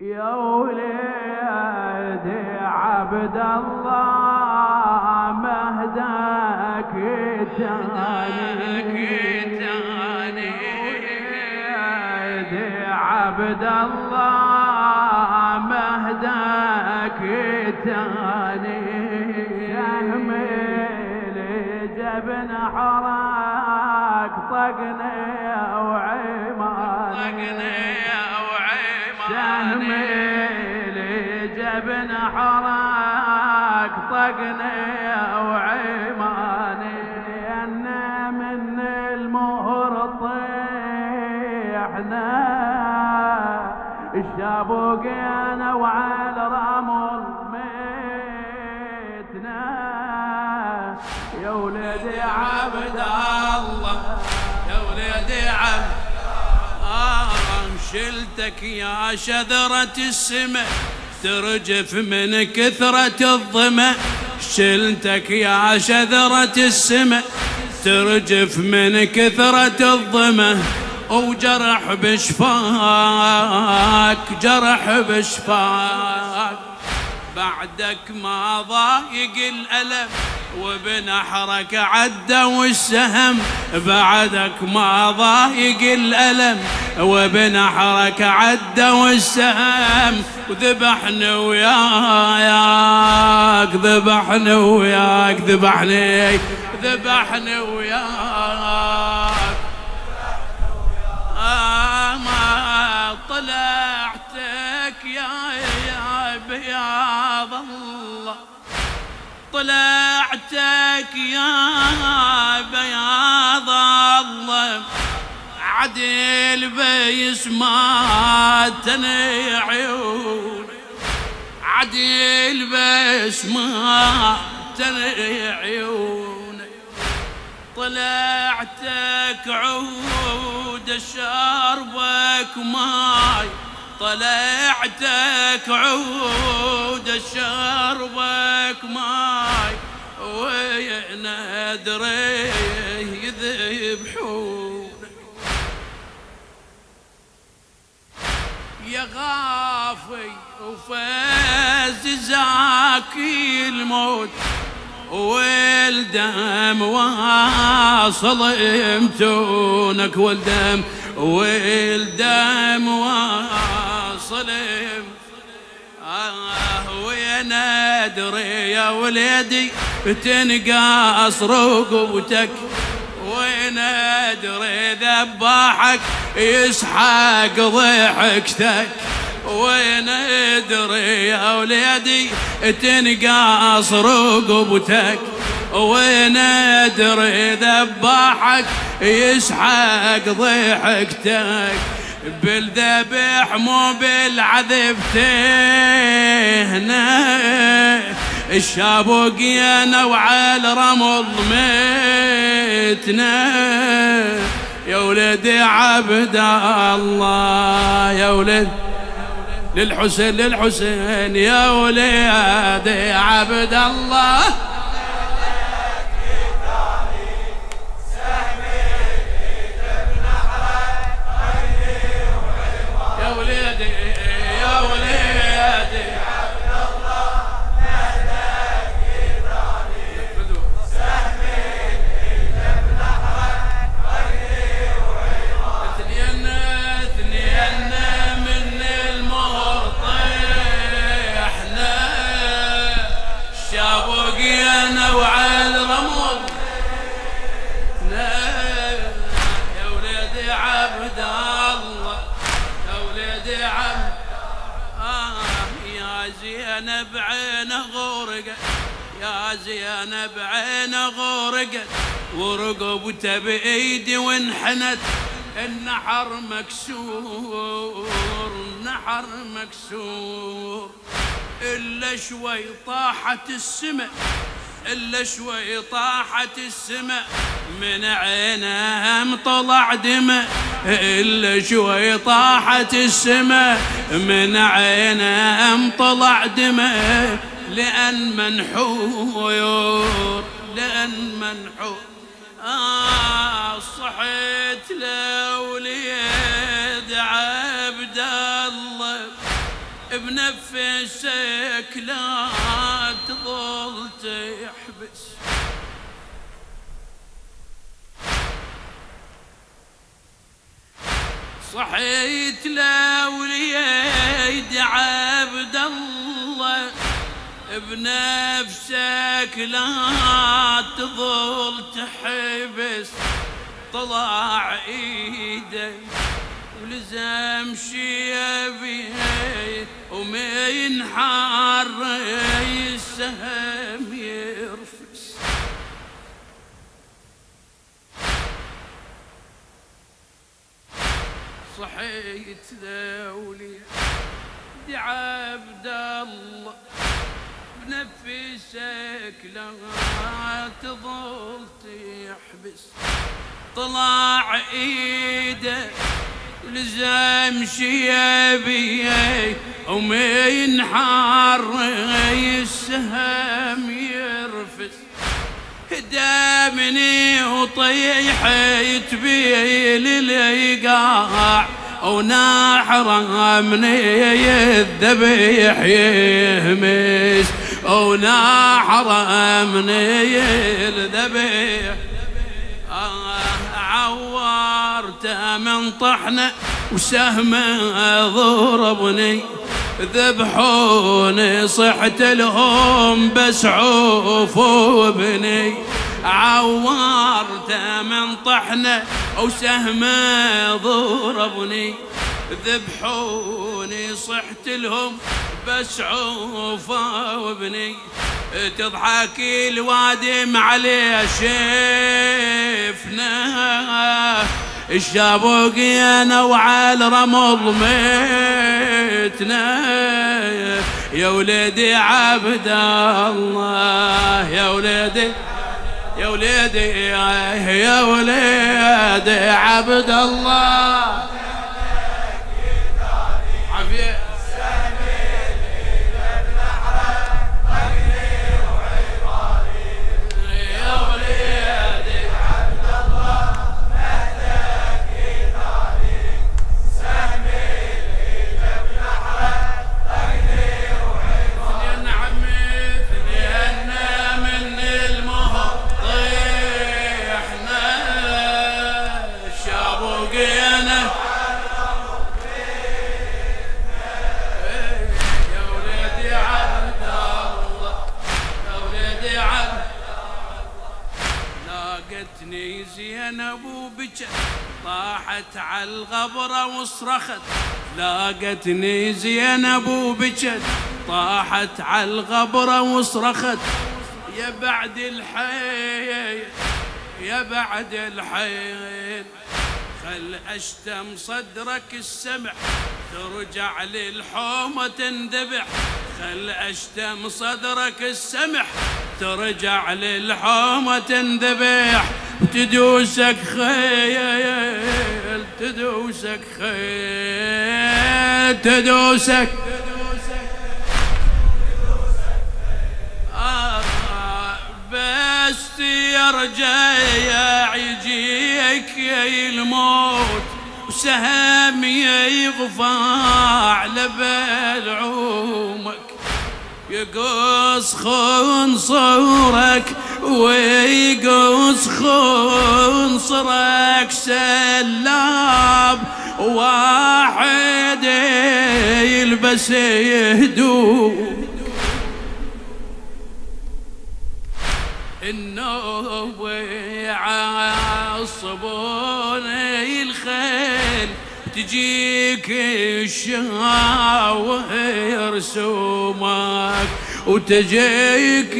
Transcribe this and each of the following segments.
يا وليدي عبد الله مهداك تاني وليدي عبد الله مهداك تاني سهمي جبن حراك طقني وعماني سهمي جبن حراك طقني وعماني لأن من المهر طيحنا الشابوقين وعلى الرمل ميتنا يا ولدي عبد الله يا ولدي عبد شلتك يا شذرة السماء ترجف من كثرة الظما شلتك يا شذرة السماء ترجف من كثرة الظما وجرح بشفاك جرح بشفاك بعدك ما ضايق الألم وبنحرك عدوا السهم بعدك ما ضايق الألم وبنحرك عدوا السهم وذبحنا وياك ذبحنا وياك ذبحنا وياك ما طلعتك يا بياض الله طلعتك يا بياض الله عدل بيس ما تني عيون عدل بيس ما تني عيون طلعتك عود شربك ماي طلعتك عود شربك ماي وينادري يذبحون يا غافي وفاز زاكي الموت والدم واصل يمتونك والدم واصل وين ادري يا وليدي تنقاص رقبتك وين ادري ذباحك يسحق ضحكتك وين ادري يا وليدي تنقاص رقبتك وين ادري ذباحك يسحق ضحكتك بالذبح مو بالعذب تهنا الشابوقينا وعلى رمل ميتنا يا ولدي عبد الله يا ولد للحسين يا ولدي عبد الله زينب عينه غرقت يا زينب عينه غرقت ورقبته بايدي وانحنت النحر مكسور النحر مكسور الا شوي طاحت السماء إلا شوي طاحت السماء من عينهم طلع دماء إلا شوي طاحت السماء من عينهم طلع دماء لأن منحور صحيت لوليد عبد الله بنفسك لا تظل تحبس. صحيت لوليد عبد الله بنفسك لا تظل تحبس. طلع ايدي ولزم شيبي ومن حار السهم يرفس. صحيت ذولي عبد الله بنفسك لا تظل تحبس. طلع ايده لزم شيبي ومن حار السهم يرفس. هدامني وطيحت بي للقاع ونحر مني الذبيح يهمس. ونحر مني الذبيح عورته من طحنه وسهمه ضربني. ذبحوني صحت لهم بس عوف وبني. عورته من طحنه وسهمه ضربني. ذبحوني صحت لهم بس عوف وبني. تضحك الوادم عليه شفنا الشابوقينا وعلى الرمل ميتنا. يا ولدي عبد الله يا ولدي يا ولدي يا ولدي عبد الله. عافية زينب وبجت طاحت على الغبرة وصرخت. لاقتني زينب وبجت طاحت على الغبرة وصرخت. يا بعد الحيل يا بعد الحيل خل أشتم صدرك السمع ترجع للحومة تنذبح. خل أشتم صدرك السمح ترجع للحومة تنذبح. وتدوسك خيل تدوسك خيل تدوسك بس يرجع يجيك الموت وسهم يغفى لبلعومك. يقص خنصرك ويقص خنصرك سلاب واحد يلبس يهدوم. النوب يعصبون الخيل تجيك الشاوير سومك وتجيك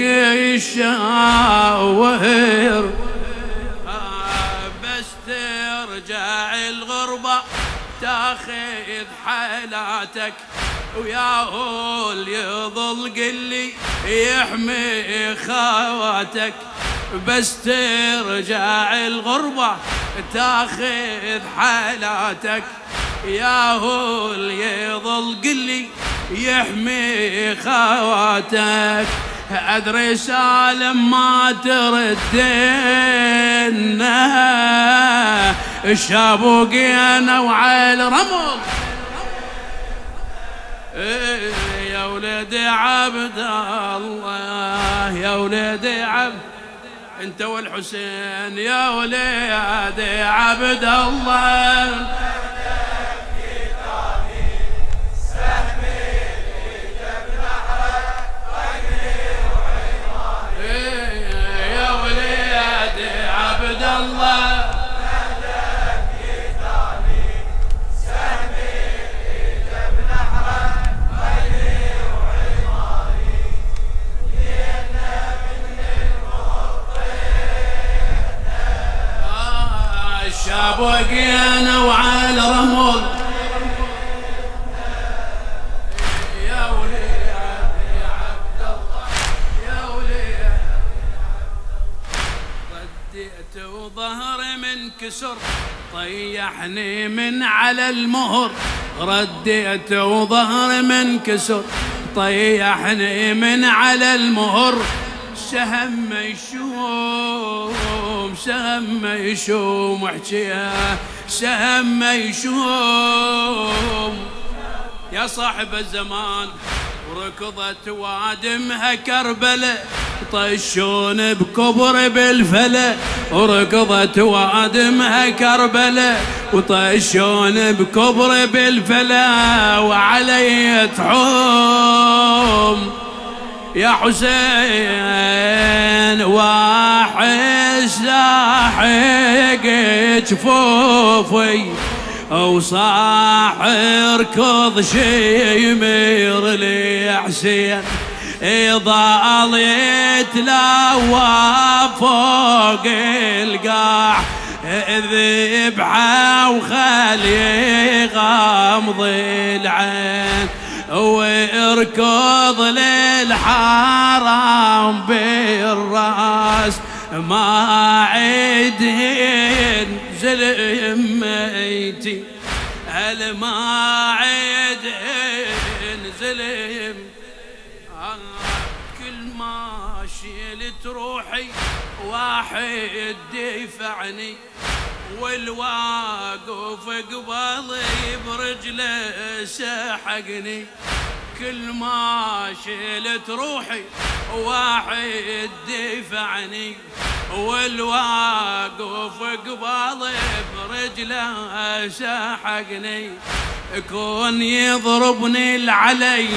الشاوير. بس ترجع الغربة تاخذ حالاتك وياهو اللي يظل قلي يحمي خواتك. بس ترجع الغربة تاخذ حالاتك ياهو اللي يظل قلي يحمي خواتك. أدري سالم ما تردنا الشابوقينا وعلى رمل يا ولدي عبد الله، يا ولدي عبد انت والحسين، يا ولدي عبد الله. بقينا وعلى رمل يا ولي عبد الله، يا ولي رديت وظهري من كسر طيحني من على المهر، رديت وظهري من كسر طيحني من على المهر، سهم يشوم سهم يشوم احكيها سهم يشوم يا صاحب الزمان، وركضت وادمها كربلاء طشون بكبر بالفلا، وركضت وادمها كربلاء وطشون بكبر بالفلا، وعلي تحوم يا حسين واحس لاحق جفوفي، وصاح اركض شيمير لي حسين، يضل يتلوى فوق القاع ذبحه وخلي غمض العين، واركض للحرام بالراس ما عيد ينزل يميتي، هل ما عيد ينزل كل ما شيلت روحي واحد يدفعني، والواقف قبالي برجله سحقني، كل ما شلت روحي واحد دفعني، والواقف قبالي برجله سحقني، كون يضربني العليدنا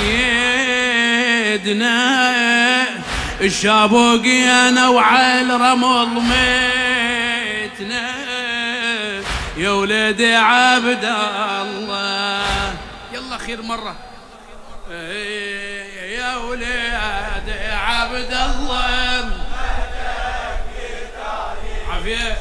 الشابوقي انا وعلى الرمل ميتنا، يا ولدي عبد الله. يلا خير مرة يا ولدي عبد الله عافية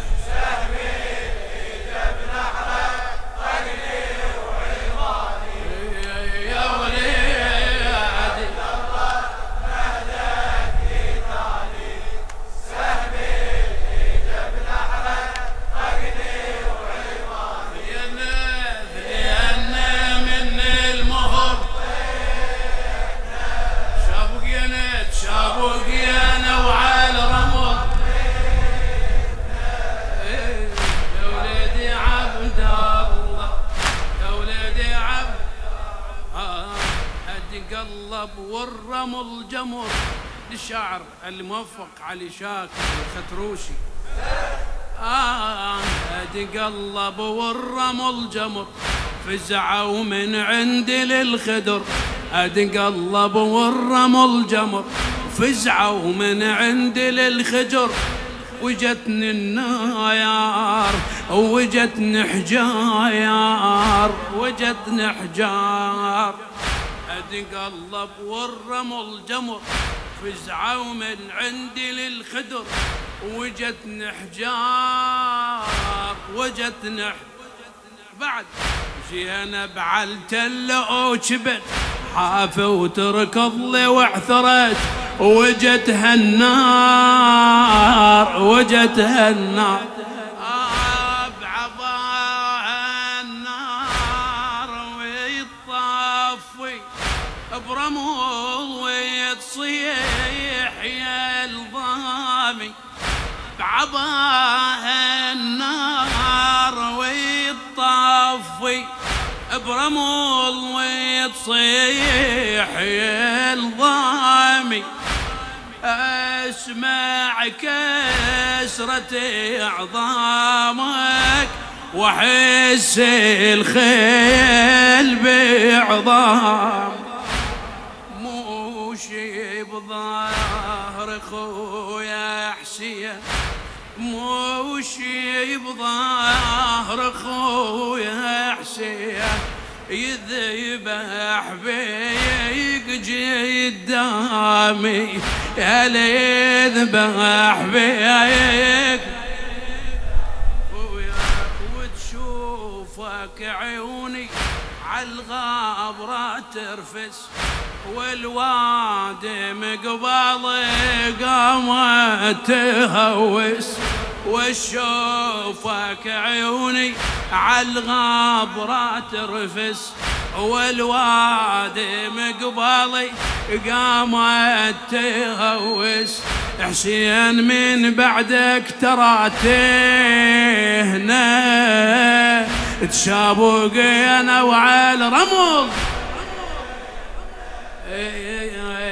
والرمل جمر للشاعر الموفق علي شاكر الختروشي. قلب والرمل جمر فزعوا من عندي للخدر، قلب والرمل جمر فزعوا من عندي للخجر، وجتني النايار وجتني حجايار وجتني حجار، قلب والرمل جمر فزعوا من عندي للخدر، وجتني حجار وجتني بعد جينا بعالتلة وشبت حافة وتركض لي واعثرت، وجتها النار وجتها النار بعضها النار ويطفي برمول ويتصيح يا الضامي، بعضها النار ويطفي برمل وتصيح الضامي، اسمع كسرة عظامك واحس الخيل بعظام، موشي بظهر خويا حسين، موشي بظهر خويا حسين، يذبح بيك قدامي، يا يذبح بيك وتشوفك عيوني عالغابرة ترفس، والوادي مقبالي قامت تهوس، وشوفك عيوني عالغابرة ترفس، والوادي مقبالي قامت تهوس. حسين من بعدك ترى تهنا تشابق انا وعلى رمل،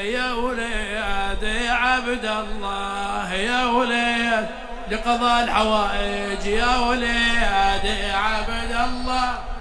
يا وليد يا عبد الله، يا وليد لقضاء الحوائج، يا وليد يا عبد الله.